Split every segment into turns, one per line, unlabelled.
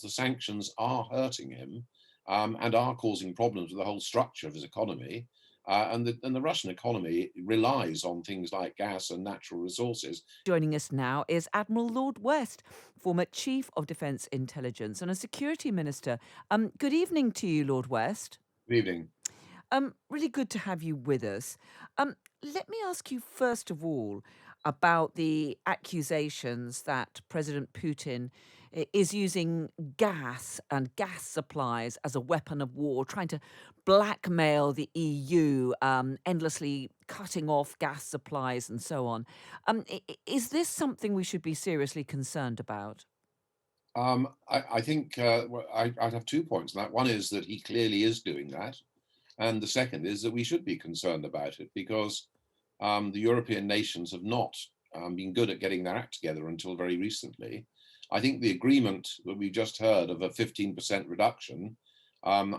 the sanctions are hurting him and are causing problems with the whole structure of his economy. And the Russian economy relies on things like gas and natural resources.
Joining us now is Admiral Lord West, former Chief of Defence Intelligence and a Security Minister. Good evening to you, Lord West.
Good evening.
Really good to have you with us. Let me ask you first of all about the accusations that President Putin is using gas and gas supplies as a weapon of war, trying to blackmail the EU, endlessly cutting off gas supplies and so on. Is this something we should be seriously concerned about?
I think I'd have 2 points on that. One is that he clearly is doing that. And the second is that we should be concerned about it because the European nations have not been good at getting their act together until very recently. I think the agreement that we just heard of a 15% reduction, I'm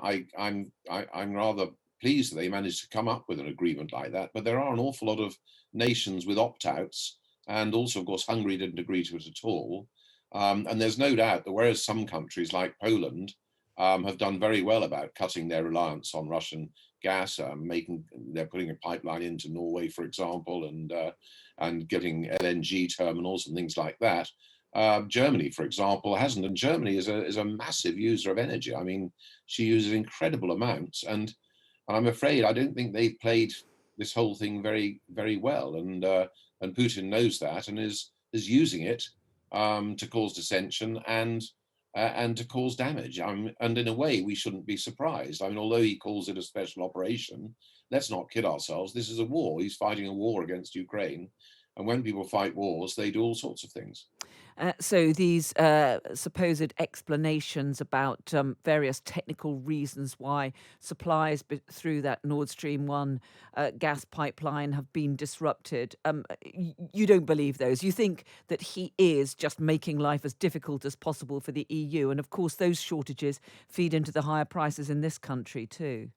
rather pleased that they managed to come up with an agreement like that. But there are an awful lot of nations with opt-outs, and also, of course, Hungary didn't agree to it at all. And there's no doubt that whereas some countries like Poland have done very well about cutting their reliance on Russian gas, they're putting a pipeline into Norway, for example, and getting LNG terminals and things like that. Germany, for example, hasn't, and Germany is a massive user of energy. I mean, she uses incredible amounts, and I'm afraid I don't think they've played this whole thing very well, and Putin knows that and is using it to cause dissension and to cause damage. And in a way, we shouldn't be surprised. I mean, although he calls it a special operation, let's not kid ourselves. This is a war. He's fighting a war against Ukraine. And when people fight wars, they do all sorts of things.
So these supposed explanations about various technical reasons why supplies through that Nord Stream 1 gas pipeline have been disrupted, you don't believe those. You think that he is just making life as difficult as possible for the EU. And of course, those shortages feed into the higher prices in this country too.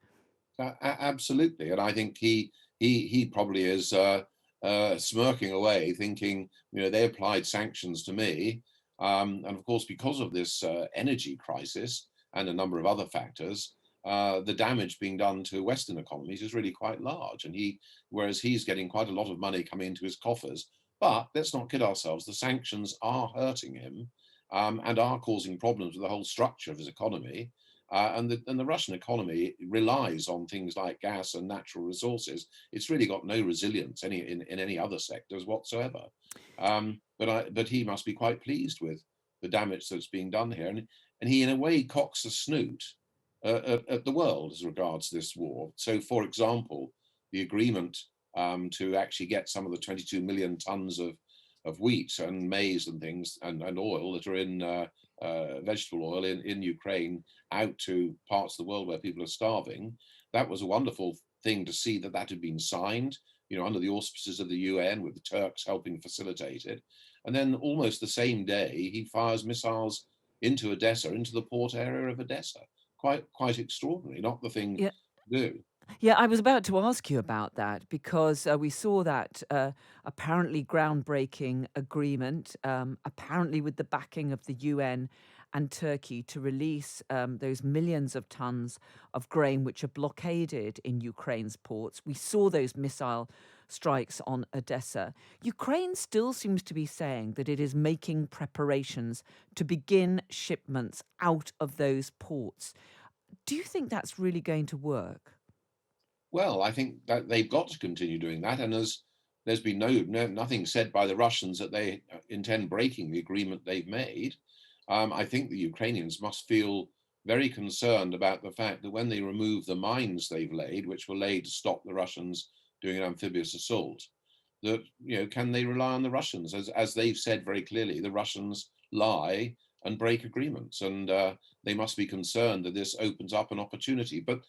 Absolutely, and I think he probably is smirking away, thinking, they applied sanctions to me, and of course, because of this energy crisis and a number of other factors, the damage being done to Western economies is really quite large. And whereas he's getting quite a lot of money coming into his coffers, but let's not kid ourselves, the sanctions are hurting him and are causing problems with the whole structure of his economy. And the Russian economy relies on things like gas and natural resources. It's really got no resilience in any other sectors whatsoever. But he must be quite pleased with the damage that's being done here, and he in a way cocks a snoot at the world as regards this war. So, for example, the agreement to actually get some of the 22 million tons of wheat and maize and things and oil that are in vegetable oil in Ukraine out to parts of the world where people are starving. That was a wonderful thing to see that had been signed, under the auspices of the UN, with the Turks helping facilitate it. And then almost the same day, he fires missiles into Odessa, into the port area of Odessa. Quite extraordinary, not the thing
Yeah.
to do.
Yeah, I was about to ask you about that because we saw that apparently groundbreaking agreement, apparently with the backing of the UN and Turkey to release those millions of tons of grain which are blockaded in Ukraine's ports. We saw those missile strikes on Odessa. Ukraine still seems to be saying that it is making preparations to begin shipments out of those ports. Do you think that's really going to work?
Well, I think that they've got to continue doing that, and there's been nothing said by the Russians that they intend breaking the agreement they've made. I think the Ukrainians must feel very concerned about the fact that when they remove the mines they've laid, which were laid to stop the Russians doing an amphibious assault, that can they rely on the Russians? As they've said very clearly, the Russians lie and break agreements, and they must be concerned that this opens up an opportunity. But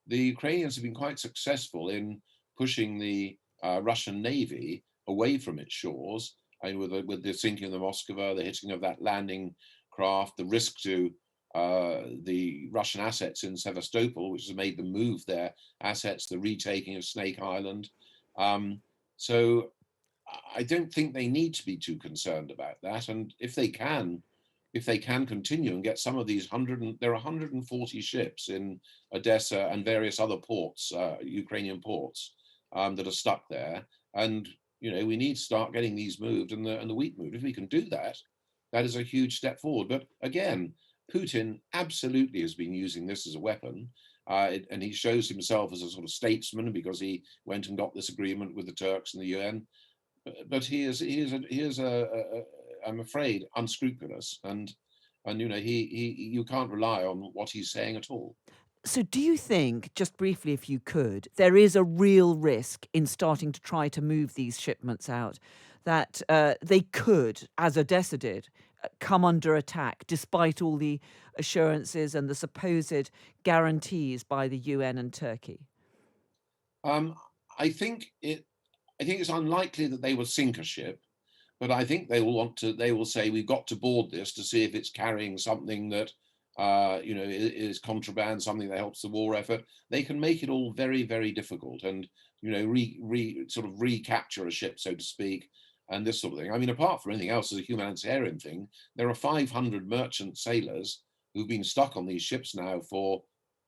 the Ukrainians have been quite successful in pushing the Russian Navy away from its shores. I mean, with the sinking of the Moskva, the hitting of that landing craft, the risk to the Russian assets in Sevastopol, which has made them move their assets, the retaking of Snake Island. So I don't think they need to be too concerned about that. And if they can if they can continue and get some of these there are 140 ships in Odessa and various other ports, Ukrainian ports, that are stuck there. And we need to start getting these moved and the wheat moved. If we can do that, that is a huge step forward. But again, Putin absolutely has been using this as a weapon. And he shows himself as a sort of statesman because he went and got this agreement with the Turks and the UN. But I'm afraid, unscrupulous, and you can't rely on what he's saying at all.
So, do you think, just briefly, if you could, there is a real risk in starting to try to move these shipments out, that they could, as Odessa did, come under attack despite all the assurances and the supposed guarantees by the UN and Turkey?
Um, I think it. I think it's unlikely that they will sink a ship, but I think they will want to. They will say we've got to board this to see if it's carrying something that is contraband, something that helps the war effort. They can make it all very, very difficult, and sort of recapture a ship, so to speak, and this sort of thing. I mean, apart from anything else, as a humanitarian thing, there are 500 merchant sailors who've been stuck on these ships now for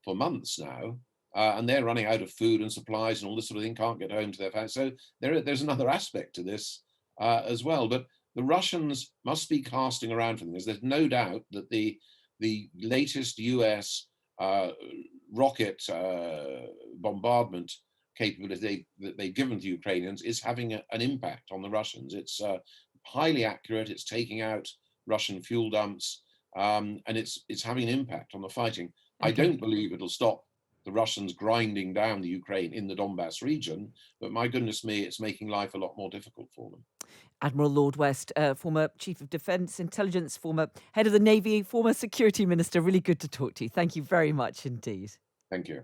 months now, and they're running out of food and supplies and all this sort of thing, can't get home to their families. So there's another aspect to this as well. But the Russians must be casting around for things. There's no doubt that the latest US rocket bombardment capability that they've given to Ukrainians is having an impact on the Russians. It's highly accurate. It's taking out Russian fuel dumps, and it's having an impact on the fighting. I
Okay.
don't believe it'll stop the Russians grinding down the Ukraine in the Donbass region, but my goodness me, it's making life a lot more difficult for them.
Admiral Lord West, former Chief of Defence Intelligence, former Head of the Navy, former Security Minister. Really good to talk to you. Thank you very much indeed.
Thank you.